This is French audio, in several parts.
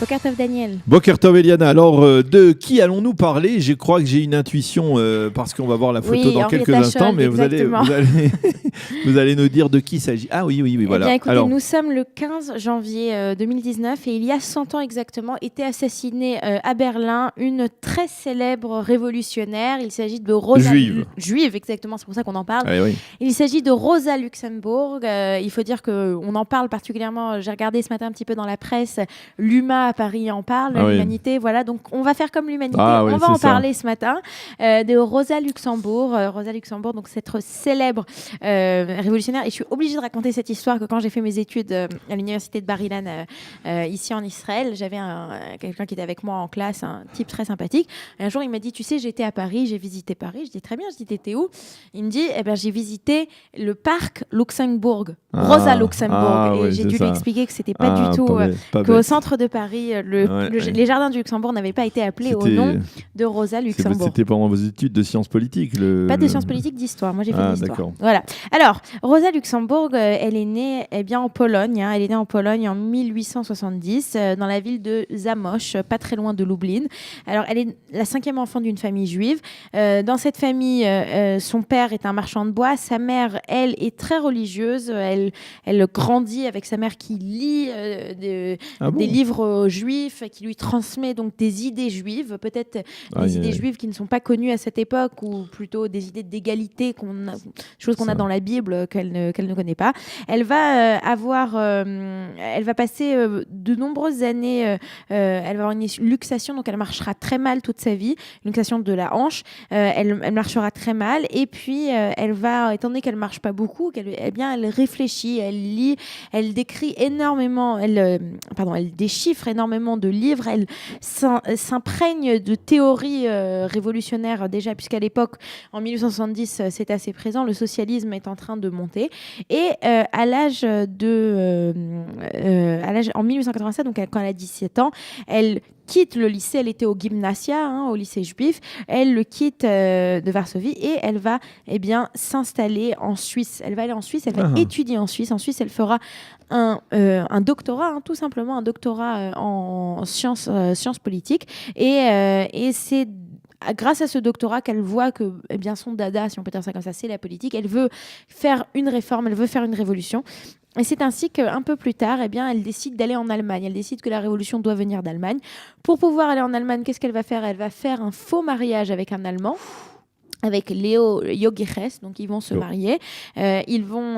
Boker Tov Daniel. Boker Tov Eliana. Alors, de qui allons-nous parler? Je crois que j'ai une intuition parce qu'on va voir la photo dans quelques instants, mais vous allez nous dire de qui il s'agit. Ah oui, voilà. Eh bien, écoutez, alors, nous sommes le 15 janvier 2019 et il y a 100 ans exactement était assassinée à Berlin une très célèbre révolutionnaire. Il s'agit de Rosa Juive, exactement, c'est pour ça qu'on en parle. Oui. Il s'agit de Rosa Luxemburg. Il faut dire qu'on en parle particulièrement. J'ai regardé ce matin un petit peu dans la presse. L'UMA à Paris en parle, l'humanité. Voilà, donc on va faire comme l'humanité. On va en parler ce matin de Rosa Luxemburg. Rosa Luxemburg, donc cette célèbre révolutionnaire. Et je suis obligée de raconter cette histoire que quand j'ai fait mes études à l'université de Bar-Ilan ici en Israël, j'avais quelqu'un qui était avec moi en classe, un type très sympathique. Et un jour, il m'a dit, tu sais, j'étais à Paris, j'ai visité Paris. Je dis très bien. Je dis, t'étais où? Il me dit, j'ai visité le parc Luxembourg, Rosa Luxembourg. Et j'ai dû lui expliquer que c'était pas du tout qu'au centre de Paris, les jardins du Luxembourg n'avaient pas été appelés au nom de Rosa Luxembourg. C'était pendant vos études de sciences politiques? Pas de sciences politiques, d'histoire. Moi, j'ai fait de l'histoire. D'accord. Voilà. Alors, Rosa Luxembourg, elle est née en Pologne. Elle est née en Pologne en 1870, dans la ville de Zamość, pas très loin de Lublin. Alors, elle est la 5e enfant d'une famille juive. Dans cette famille, son père est un marchand de bois. Sa mère, elle, est très religieuse. Elle grandit avec sa mère qui lit des livres juifs, qui lui transmet donc des idées juives, peut-être des idées juives qui ne sont pas connues à cette époque, ou plutôt des idées d'égalité, choses qu'on a dans la Bible qu'elle ne connaît pas. Elle va elle va passer de nombreuses années, elle va avoir une luxation, donc elle marchera très mal toute sa vie, une luxation de la hanche, elle marchera très mal, et puis elle va, étant donné qu'elle marche pas beaucoup, elle réfléchit, elle lit, elle décrit énormément, elle déchiffre énormément de livres, elle s'imprègne de théories révolutionnaires déjà, puisqu'à l'époque, en 1870, c'est assez présent, le socialisme est en train de monter, et en 1887, donc quand elle a 17 ans, elle quitte le lycée, elle était au Gimnasia, au lycée juif, elle le quitte de Varsovie et elle va s'installer en Suisse. Elle va aller en Suisse, elle va étudier en Suisse. En Suisse, elle fera un doctorat, tout simplement un doctorat en sciences politiques. Et c'est grâce à ce doctorat qu'elle voit que son dada, si on peut dire ça comme ça, c'est la politique. Elle veut faire une réforme, elle veut faire une révolution. Et c'est ainsi qu'un peu plus tard, elle décide d'aller en Allemagne. Elle décide que la révolution doit venir d'Allemagne. Pour pouvoir aller en Allemagne, qu'est-ce qu'elle va faire? Elle va faire un faux mariage avec un Allemand, avec Leo Jogiches, donc ils vont se marier. Ils vont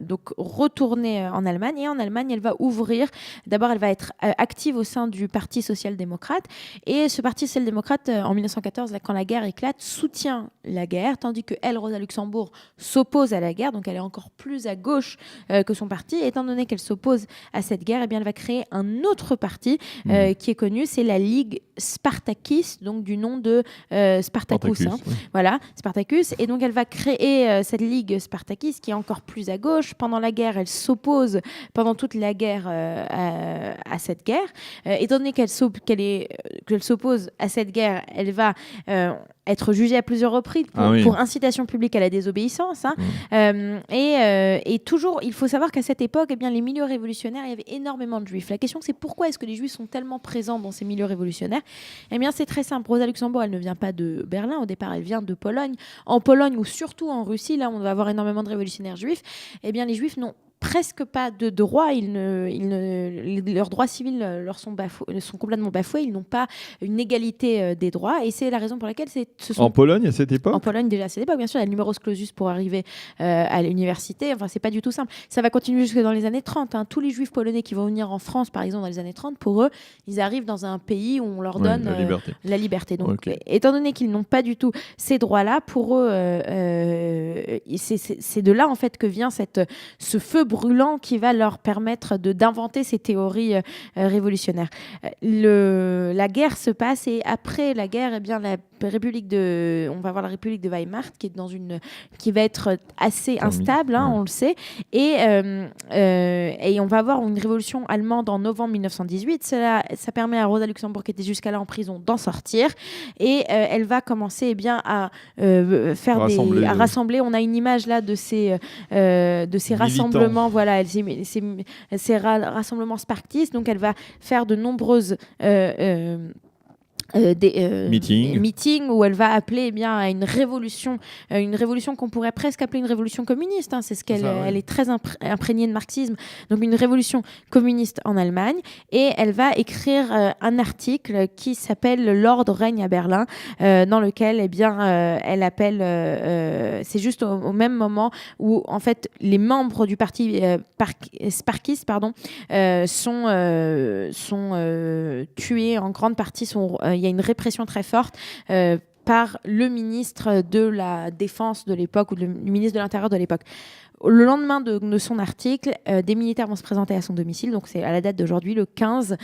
donc retourner en Allemagne, et en Allemagne, elle va ouvrir. D'abord, elle va être active au sein du Parti social-démocrate, et ce Parti social-démocrate, en 1914, quand la guerre éclate, soutient la guerre, tandis que elle, Rosa Luxemburg, s'oppose à la guerre, donc elle est encore plus à gauche que son parti. Étant donné qu'elle s'oppose à cette guerre, elle va créer un autre parti qui est connu, c'est la Ligue Spartakiste, donc du nom de Spartacus. Voilà, Spartacus. Et donc, elle va créer cette ligue Spartakiste qui est encore plus à gauche. Pendant la guerre, elle s'oppose pendant toute la guerre à cette guerre. Étant donné qu'elle s'oppose à cette guerre, elle va être jugée à plusieurs reprises pour incitation publique à la désobéissance. Et toujours, il faut savoir qu'à cette époque, les milieux révolutionnaires, il y avait énormément de juifs. La question, c'est pourquoi est-ce que les juifs sont tellement présents dans ces milieux révolutionnaires? C'est très simple. Rosa Luxemburg, elle ne vient pas de Berlin. Au départ, elle vient de Pologne. En Pologne, ou surtout en Russie, là, on va avoir énormément de révolutionnaires juifs. Les juifs n'ont presque pas de droits, leurs droits civils leur sont complètement bafoués, ils n'ont pas une égalité des droits, et c'est la raison pour laquelle En Pologne à cette époque? En Pologne déjà à cette époque, bien sûr, il y a le numerus clausus pour arriver à l'université, c'est pas du tout simple. Ça va continuer jusque dans les années 30. Tous les juifs polonais qui vont venir en France, par exemple, dans les années 30, pour eux, ils arrivent dans un pays où on leur donne la liberté. Donc, étant donné qu'ils n'ont pas du tout ces droits-là, pour eux, c'est de là, en fait, que vient ce feu brûlant qui va leur permettre d'inventer ces théories révolutionnaires. La guerre se passe, et après la guerre, on va voir la République de Weimar qui va être assez instable, on le sait, et on va avoir une révolution allemande en novembre 1918. Ça permet à Rosa Luxemburg, qui était jusqu'à là en prison, d'en sortir, et elle va commencer à rassembler. On a une image là de ces rassemblements rassemblements, voilà, ces rassemblements spartistes. Donc, elle va faire de nombreuses meetings où elle va appeler à une révolution qu'on pourrait presque appeler une révolution communiste. C'est ce qu'elle elle est très imprégnée de marxisme, donc une révolution communiste en Allemagne. Et elle va écrire un article qui s'appelle L'ordre règne à Berlin, dans lequel elle appelle, c'est juste au même moment où en fait les membres du parti sparkiste sont tués en grande partie, il y a une répression très forte par le ministre de la Défense de l'époque ou le ministre de l'Intérieur de l'époque. Le lendemain de son article, des militaires vont se présenter à son domicile, donc c'est à la date d'aujourd'hui, le 15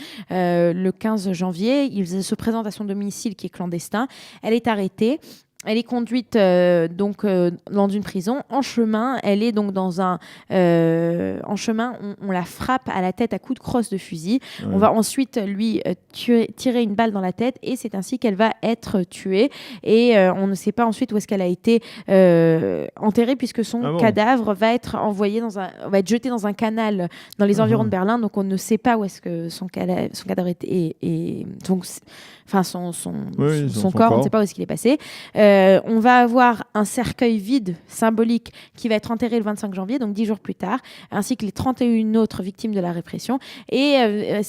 janvier. Ils se présentent à son domicile qui est clandestin. Elle est arrêtée. Elle est conduite dans une prison. En chemin, elle est donc on la frappe à la tête à coups de crosse de fusil. Ouais. On va ensuite lui tirer une balle dans la tête et c'est ainsi qu'elle va être tuée. Et on ne sait pas ensuite où est-ce qu'elle a été enterrée, puisque son cadavre va être jeté dans un canal dans les environs de Berlin. Donc on ne sait pas où est-ce que son cadavre son corps, on ne sait pas où est-ce qu'il est passé. On va avoir un cercueil vide, symbolique, qui va être enterré le 25 janvier, donc 10 jours plus tard, ainsi que les 31 autres victimes de la répression. Et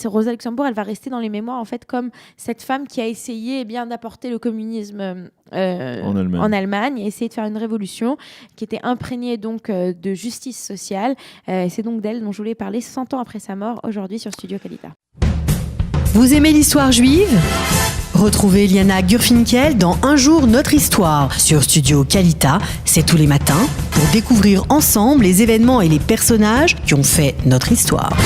Rosa Luxemburg, elle va rester dans les mémoires en fait comme cette femme qui a essayé d'apporter le communisme en Allemagne, et essayer de faire une révolution qui était imprégnée donc de justice sociale. C'est donc d'elle dont je voulais parler 100 ans après sa mort, aujourd'hui sur Studio Kalita. Vous aimez l'histoire juive ? Retrouvez Liana Gurfinkel dans Un jour notre histoire sur Studio Kalita, c'est tous les matins, pour découvrir ensemble les événements et les personnages qui ont fait notre histoire.